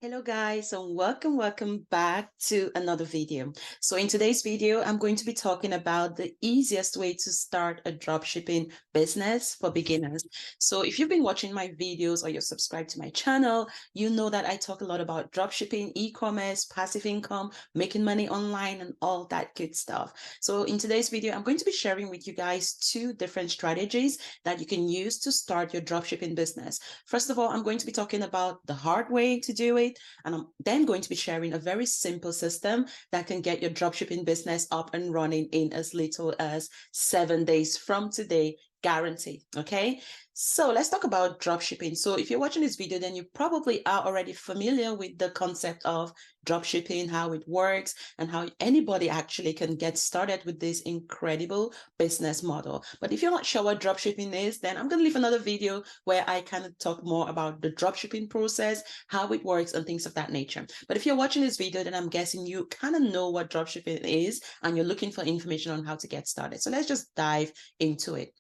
Hello guys, and welcome back to another video. So in today's video, I'm going to be talking about the easiest way to start a dropshipping business for beginners. So if you've been watching my videos or you're subscribed to my channel, you know that I talk a lot about dropshipping, e-commerce, passive income, making money online, and all that good stuff. So in today's video, I'm going to be sharing with you guys two different strategies that you can use to start your dropshipping business. First of all, I'm going to be talking about the hard way to do it. And I'm then going to be sharing a very simple system that can get your dropshipping business up and running in as little as 7 days from today, guaranteed. Okay. So let's talk about dropshipping. So if you're watching this video, then you probably are already familiar with the concept of dropshipping, how it works, and how anybody actually can get started with this incredible business model. But if you're not sure what dropshipping is, then I'm going to leave another video where I kind of talk more about the dropshipping process, how it works, and things of that nature. But if you're watching this video, then I'm guessing you kind of know what dropshipping is and you're looking for information on how to get started. So let's just dive into it.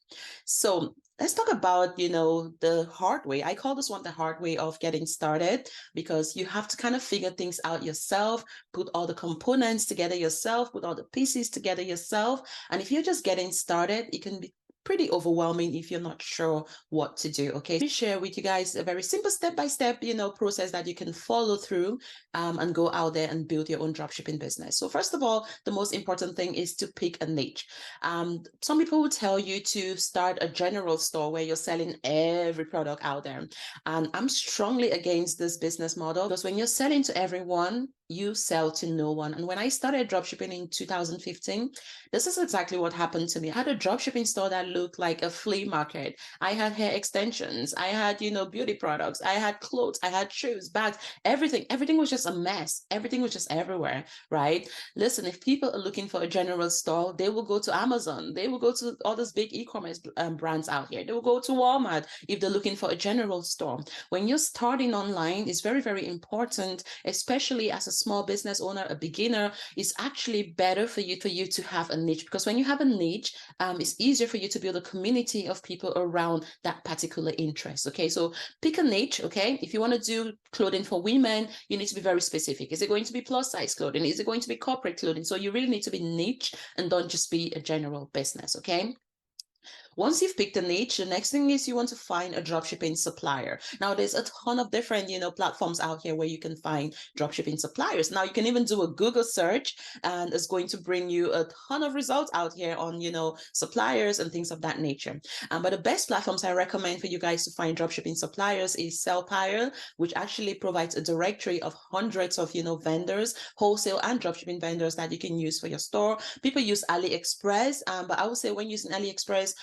So let's talk about, the hard way. I call this one the hard way of getting started because you have to kind of figure things out yourself, put all the components together yourself, put all the pieces together yourself. And if you're just getting started, it can be pretty overwhelming if you're not sure what to do. Okay, we share with you guys a very simple step-by-step process that you can follow through and go out there and build your own dropshipping business. So first of all, the most important thing is to pick a niche. Some people will tell you to start a general store where you're selling every product out there, and I'm strongly against this business model because when you're selling to everyone, you sell to no one. And when I started dropshipping in 2015, this is exactly what happened to me. I had a dropshipping store that looked like a flea market. I had hair extensions. I had, beauty products. I had clothes. I had shoes, bags, everything. Everything was just a mess. Everything was just everywhere, right? Listen, if people are looking for a general store, they will go to Amazon. They will go to all those big e-commerce brands out here. They will go to Walmart if they're looking for a general store. When you're starting online, it's very, very important, especially as a small business owner, a beginner. It's actually better for you to have a niche, because when you have a niche, it's easier for you to build a community of people around that particular interest. Okay, so pick a niche. Okay, if you want to do clothing for women, you need to be very specific. Is it going to be plus size clothing? Is it going to be corporate clothing? So you really need to be niche and don't just be a general business. Okay. Once you've picked a niche, the next thing is you want to find a dropshipping supplier. Now, there's a ton of different, platforms out here where you can find dropshipping suppliers. Now, you can even do a Google search, and it's going to bring you a ton of results out here on, suppliers and things of that nature. But the best platforms I recommend for you guys to find dropshipping suppliers is Supplier, which actually provides a directory of hundreds of, vendors, wholesale and dropshipping vendors that you can use for your store. People use AliExpress, but I would say when using AliExpress,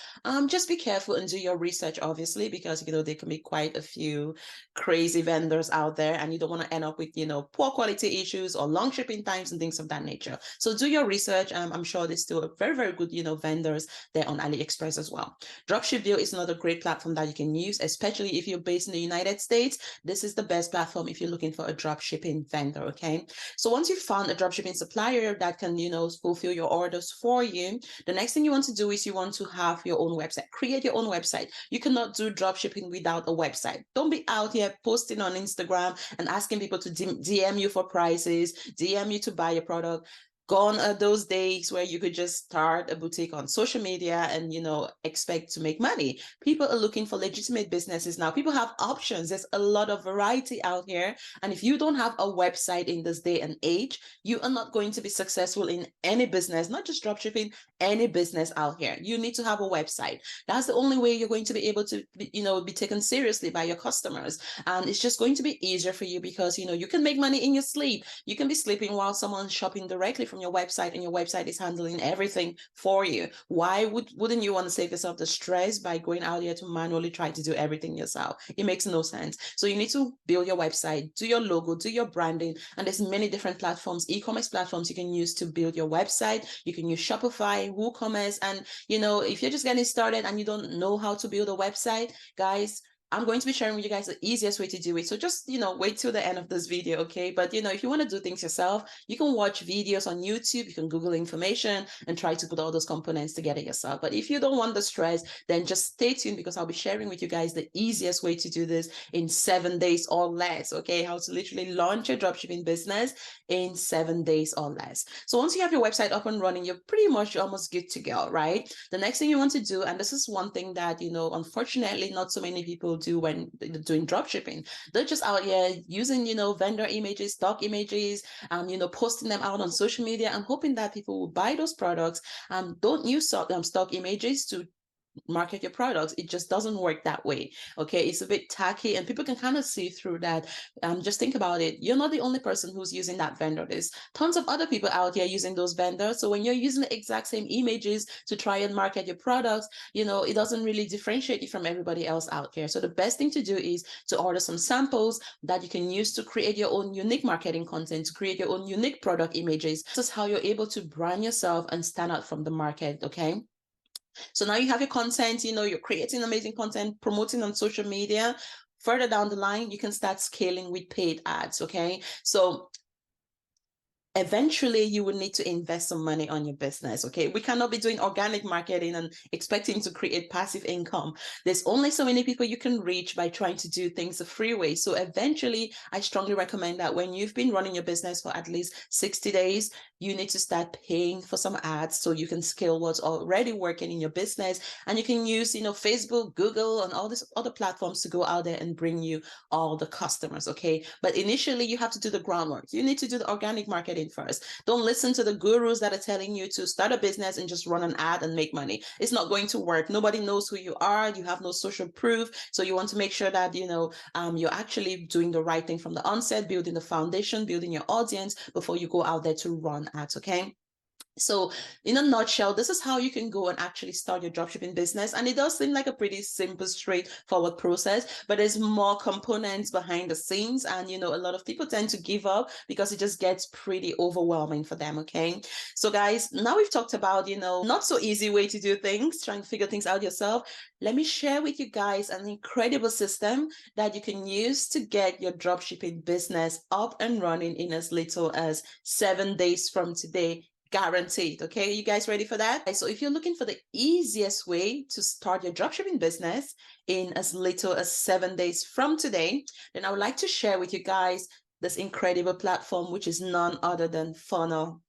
just be careful and do your research, obviously, because there can be quite a few crazy vendors out there, and you don't want to end up with poor quality issues or long shipping times and things of that nature. So do your research. I'm sure there's still very, very good vendors there on AliExpress as well. Dropshipping is another great platform that you can use, especially if you're based in the United States. This is the best platform if you're looking for a dropshipping vendor. Okay, so once you've found a dropshipping supplier that can fulfill your orders for you, the next thing you want to do is you want to have your own website. Create your own website. You cannot do dropshipping without a website. Don't be out here posting on Instagram and asking people to DM you for prices, DM you to buy your product. Gone are those days where you could just start a boutique on social media and, expect to make money. People are looking for legitimate businesses now. People have options. There's a lot of variety out here. And if you don't have a website in this day and age, you are not going to be successful in any business, not just dropshipping, any business out here. You need to have a website. That's the only way you're going to be able to, be taken seriously by your customers. And it's just going to be easier for you because, you can make money in your sleep. You can be sleeping while someone's shopping directly from your website, and your website is handling everything for you. Why wouldn't you want to save yourself the stress by going out here to manually try to do everything yourself? It makes no sense. So you need to build your website, do your logo, do your branding, and there's many different platforms, e-commerce platforms you can use to build your website. You can use Shopify, WooCommerce, and if you're just getting started and you don't know how to build a website, guys, I'm going to be sharing with you guys the easiest way to do it. So just, wait till the end of this video, okay? But, if you want to do things yourself, you can watch videos on YouTube, you can Google information and try to put all those components together yourself. But if you don't want the stress, then just stay tuned, because I'll be sharing with you guys the easiest way to do this in 7 days or less, okay? How to literally launch a dropshipping business in 7 days or less. So once you have your website up and running, you're pretty much almost good to go, right? The next thing you want to do, and this is one thing that, unfortunately, not so many people do when doing dropshipping. They're just out here using, vendor images, stock images, posting them out on social media and hoping that people will buy those products. Don't use stock images to market your products. It just doesn't work that way. Okay, it's a bit tacky and people can kind of see through that. Just think about it. You're not the only person who's using that vendor. There's tons of other people out here using those vendors. So when you're using the exact same images to try and market your products, it doesn't really differentiate you from everybody else out there. So the best thing to do is to order some samples that you can use to create your own unique marketing content, to create your own unique product images. This is how you're able to brand yourself and stand out from the market. Okay. So now you have your content, you're creating amazing content, promoting on social media. Further down the line, you can start scaling with paid ads, okay? So eventually you will need to invest some money on your business. Okay, we cannot be doing organic marketing and expecting to create passive income. There's only so many people you can reach by trying to do things the free way. So eventually I strongly recommend that when you've been running your business for at least 60 days, you need to start paying for some ads so you can scale what's already working in your business. And you can use, Facebook, Google, and all these other platforms to go out there and bring you all the customers. Okay, but initially you have to do the groundwork. You need to do the organic marketing first. Don't listen to the gurus that are telling you to start a business and just run an ad and make money. It's not going to work. Nobody knows who you are. You have no social proof. So you want to make sure that, you're actually doing the right thing from the onset, building the foundation, building your audience before you go out there to run ads. Okay. So in a nutshell, this is how you can go and actually start your dropshipping business. And it does seem like a pretty simple, straightforward process, but there's more components behind the scenes. And, a lot of people tend to give up because it just gets pretty overwhelming for them. Okay. So guys, now we've talked about, not so easy way to do things, trying to figure things out yourself. Let me share with you guys an incredible system that you can use to get your dropshipping business up and running in as little as 7 days from today. Guaranteed. Okay, you guys ready for that? So if you're looking for the easiest way to start your dropshipping business in as little as 7 days from today, then I would like to share with you guys this incredible platform, which is none other than FunnelP.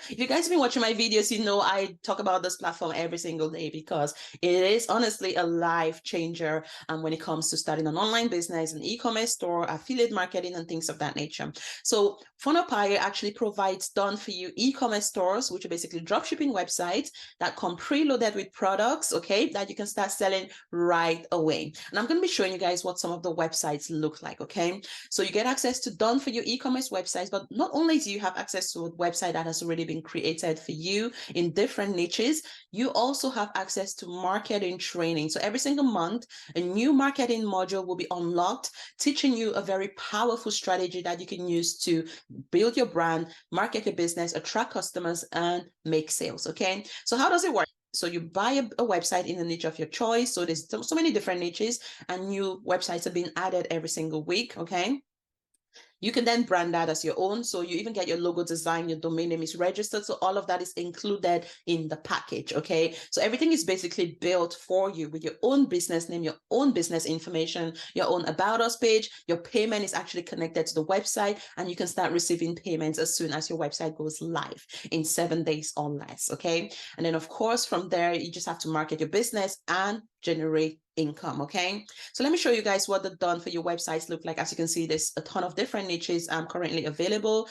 If you guys have been watching my videos, I talk about this platform every single day because it is honestly a life changer when it comes to starting an online business, an e-commerce store, affiliate marketing, and things of that nature. So FunnelP actually provides done-for-you e-commerce stores, which are basically dropshipping websites that come preloaded with products, okay, that you can start selling right away. And I'm going to be showing you guys what some of the websites look like, okay? So you get access to done-for-you e-commerce websites, but not only do you have access to a website that has already been created for you in different niches, you also have access to marketing training. So every single month, a new marketing module will be unlocked, teaching you a very powerful strategy that you can use to build your brand, market your business, attract customers, and make sales. Okay, so how does it work? So you buy a website in the niche of your choice. So there's so many different niches and new websites are being added every single week. Okay. You can then brand that as your own. So you even get your logo design, your domain name is registered. So all of that is included in the package. Okay. So everything is basically built for you with your own business name, your own business information, your own about us page. Your payment is actually connected to the website and you can start receiving payments as soon as your website goes live in 7 days or less. Okay. And then of course, from there, you just have to market your business and generate income. Okay, so let me show you guys what the done for your websites look like. As you can see, there's a ton of different niches currently available.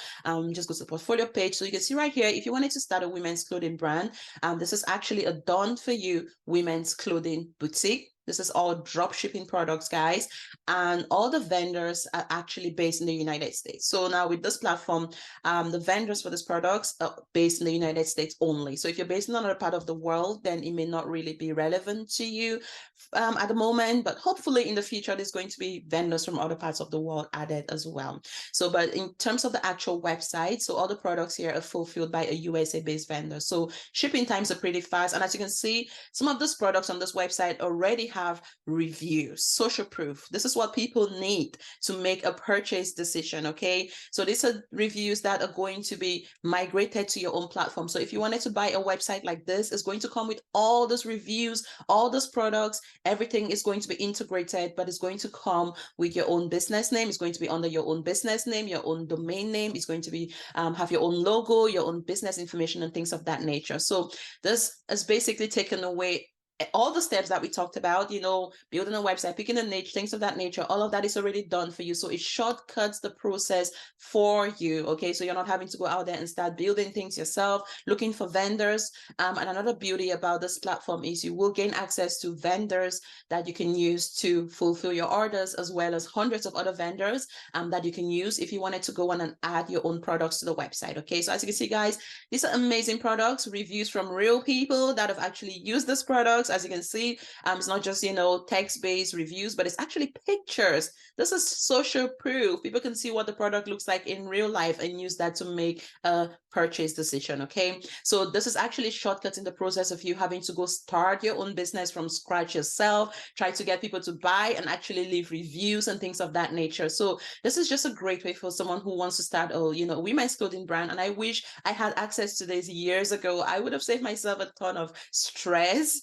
Just go to the portfolio page. So you can see right here, if you wanted to start a women's clothing brand, this is actually a done for you women's clothing boutique. This is all drop shipping products, guys, and all the vendors are actually based in the United States. So now with this platform, the vendors for these products are based in the United States only. So if you're based in another part of the world, then it may not really be relevant to you at the moment, but hopefully in the future, there's going to be vendors from other parts of the world added as well. So, but in terms of the actual website, so all the products here are fulfilled by a USA-based vendor. So shipping times are pretty fast. And as you can see, some of these products on this website already have reviews, social proof. This is what people need to make a purchase decision, okay? So these are reviews that are going to be migrated to your own platform. So if you wanted to buy a website like this, it's going to come with all those reviews, all those products, everything is going to be integrated, but it's going to come with your own business name. It's going to be under your own business name, your own domain name. It's going to be have your own logo, your own business information, and things of that nature. So this has basically taken away all the steps that we talked about, you know, building a website, picking a niche, things of that nature. All of that is already done for you. So it shortcuts the process for you. Okay. So you're not having to go out there and start building things yourself, looking for vendors. And another beauty about this platform is you will gain access to vendors that you can use to fulfill your orders, as well as hundreds of other vendors that you can use if you wanted to go on and add your own products to the website. Okay. So as you can see, guys, these are amazing products, reviews from real people that have actually used this products. As you can see, it's not just, you know, text-based reviews, but it's actually pictures. This is social proof. People can see what the product looks like in real life and use that to make a purchase decision. Okay, so this is actually shortcutting the process of you having to go start your own business from scratch yourself, try to get people to buy and actually leave reviews and things of that nature. So this is just a great way for someone who wants to start a, you know, women's clothing brand. And I wish I had access to this years ago. I would have saved myself a ton of stress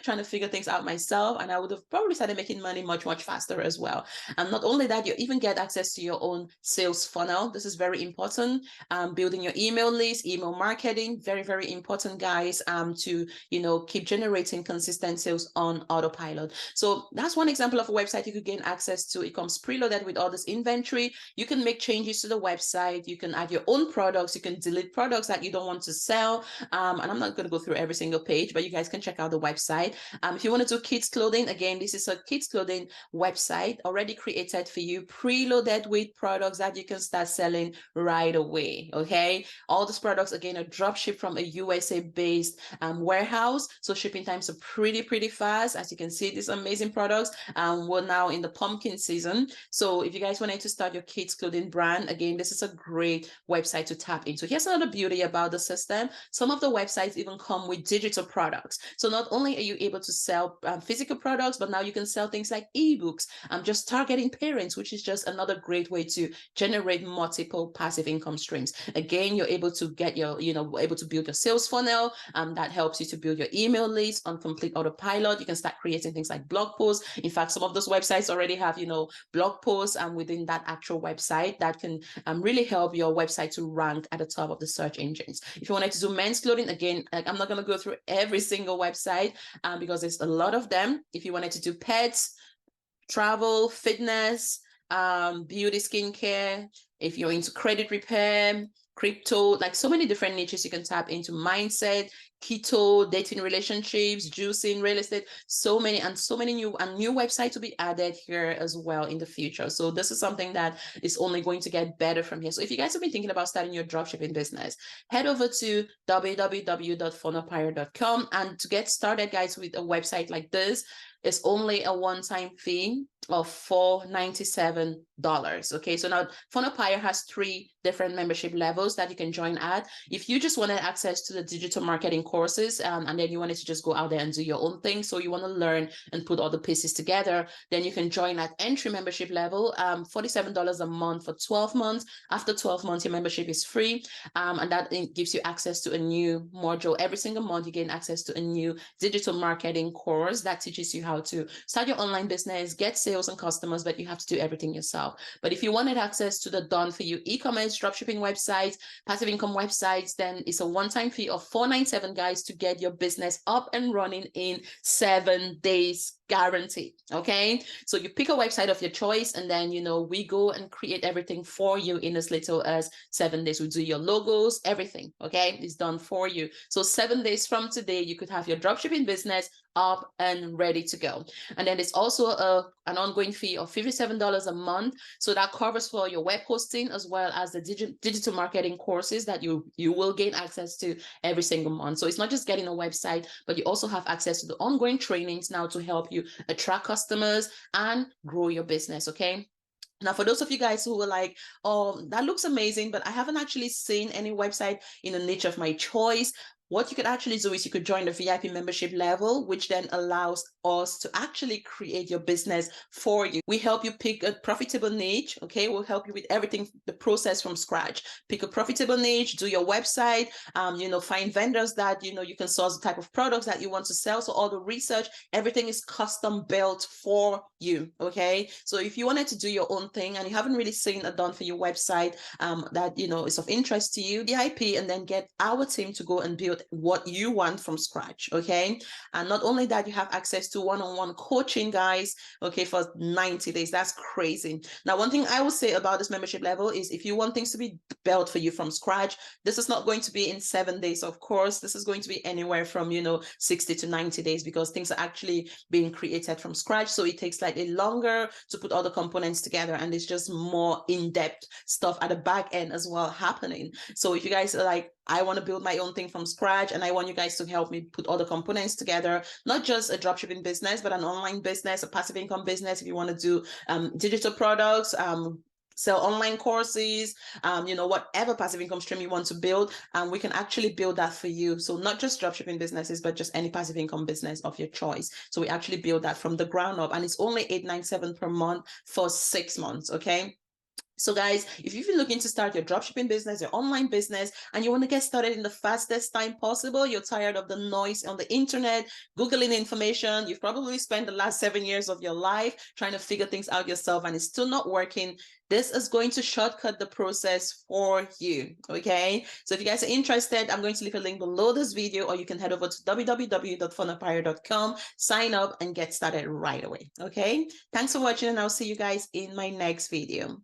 trying to figure things out myself, and I would have probably started making money much faster as well. And not only that, you even get access to your own sales funnel. This is very important. Building your email list, email marketing, very important, guys, to, you know, keep generating consistent sales on autopilot. So that's one example of a website you could gain access to. It comes preloaded with all this inventory. You can make changes to the website. You can add your own products. You can delete products that you don't want to sell. And I'm not going to go through every single page, but you guys can check out the website. If you want to do kids clothing, again, this is a kids clothing website already created for you, preloaded with products that you can start selling right away. Okay, all these products again are drop shipped from a USA based warehouse, so shipping times are pretty fast. As you can see, these amazing products. We're now in the pumpkin season, so if you guys wanted to start your kids clothing brand, again, this is a great website to tap into. Here's another beauty about the system. Some of the websites even come with digital products, so not only are you able to sell physical products, but now you can sell things like ebooks. Just targeting parents, which is just another great way to generate multiple passive income streams. Again, you're able to get your, you know, able to build your sales funnel. That helps you to build your email list on complete autopilot. You can start creating things like blog posts. In fact, some of those websites already have, you know, blog posts within that actual website that can really help your website to rank at the top of the search engines. If you wanted to do men's clothing, again, I'm not going to go through every single website because there's a lot of them. If you wanted to do pets, travel, fitness, beauty, skincare, if you're into credit repair, crypto, like so many different niches you can tap into, mindset, keto, dating, relationships, juicing, real estate, so many new websites to be added here as well in the future. So this is something that is only going to get better from here. So if you guys have been thinking about starting your dropshipping business, head over to www.funnelpire.com, and to get started, guys, with a website like this, it's only a one-time fee of $497. Okay, so now FunnelPire has 3 different membership levels that you can join at. If you just wanted access to the digital marketing courses and then you wanted to just go out there and do your own thing, so you want to learn and put all the pieces together, then you can join at entry membership level, $47 a month for 12 months. After 12 months, your membership is free, and that gives you access to a new module. Every single month, you gain access to a new digital marketing course that teaches you how to start your online business, get sales and customers, but you have to do everything yourself. But if you wanted access to the done for you e-commerce, dropshipping websites, passive income websites, then it's a one-time fee of $497, guys, to get your business up and running in 7 days. Guaranteed. Okay, so you pick a website of your choice, and then, you know, we go and create everything for you in as little as 7 days. We do your logos, everything. Okay, it's done for you. So 7 days from today, you could have your dropshipping business up and ready to go. And then it's also an ongoing fee of $57 a month. So that covers for your web hosting as well as the digital marketing courses that you will gain access to every single month. So it's not just getting a website, but you also have access to the ongoing trainings now to help you attract customers and grow your business. Okay. Now, for those of you guys who were like, oh, that looks amazing, but I haven't actually seen any website in a niche of my choice, what you could actually do is you could join the VIP membership level, which then allows us to actually create your business for you. We help you pick a profitable niche. Okay, we'll help you with everything, the process from scratch. Pick a profitable niche, do your website, find vendors that you can source the type of products that you want to sell. So all the research, everything is custom built for you. Okay, so if you wanted to do your own thing and you haven't really seen a done for your website that is of interest to you, the IP, and then get our team to go and build what you want from scratch. Okay, and not only that, you have access to one-on-one coaching, guys. Okay, for 90 days. That's crazy. Now, one thing I will say about this membership level is if you want things to be built for you from scratch, this is not going to be in 7 days. Of course, this is going to be anywhere from 60 to 90 days, because things are actually being created from scratch. So it takes slightly longer to put all the components together, and it's just more in-depth stuff at the back end as well happening. So if you guys are like, I want to build my own thing from scratch, and I want you guys to help me put all the components together, not just a dropshipping business, but an online business, a passive income business. If you want to do digital products, sell online courses, whatever passive income stream you want to build, we can actually build that for you. So not just dropshipping businesses, but just any passive income business of your choice. So we actually build that from the ground up, and it's only $897 per month for 6 months. Okay. So guys, if you've been looking to start your dropshipping business, your online business, and you want to get started in the fastest time possible, you're tired of the noise on the internet, Googling information, you've probably spent the last 7 years of your life trying to figure things out yourself and it's still not working, this is going to shortcut the process for you. Okay, so if you guys are interested, I'm going to leave a link below this video, or you can head over to www.funnelpire.com, sign up and get started right away. Okay, thanks for watching, and I'll see you guys in my next video.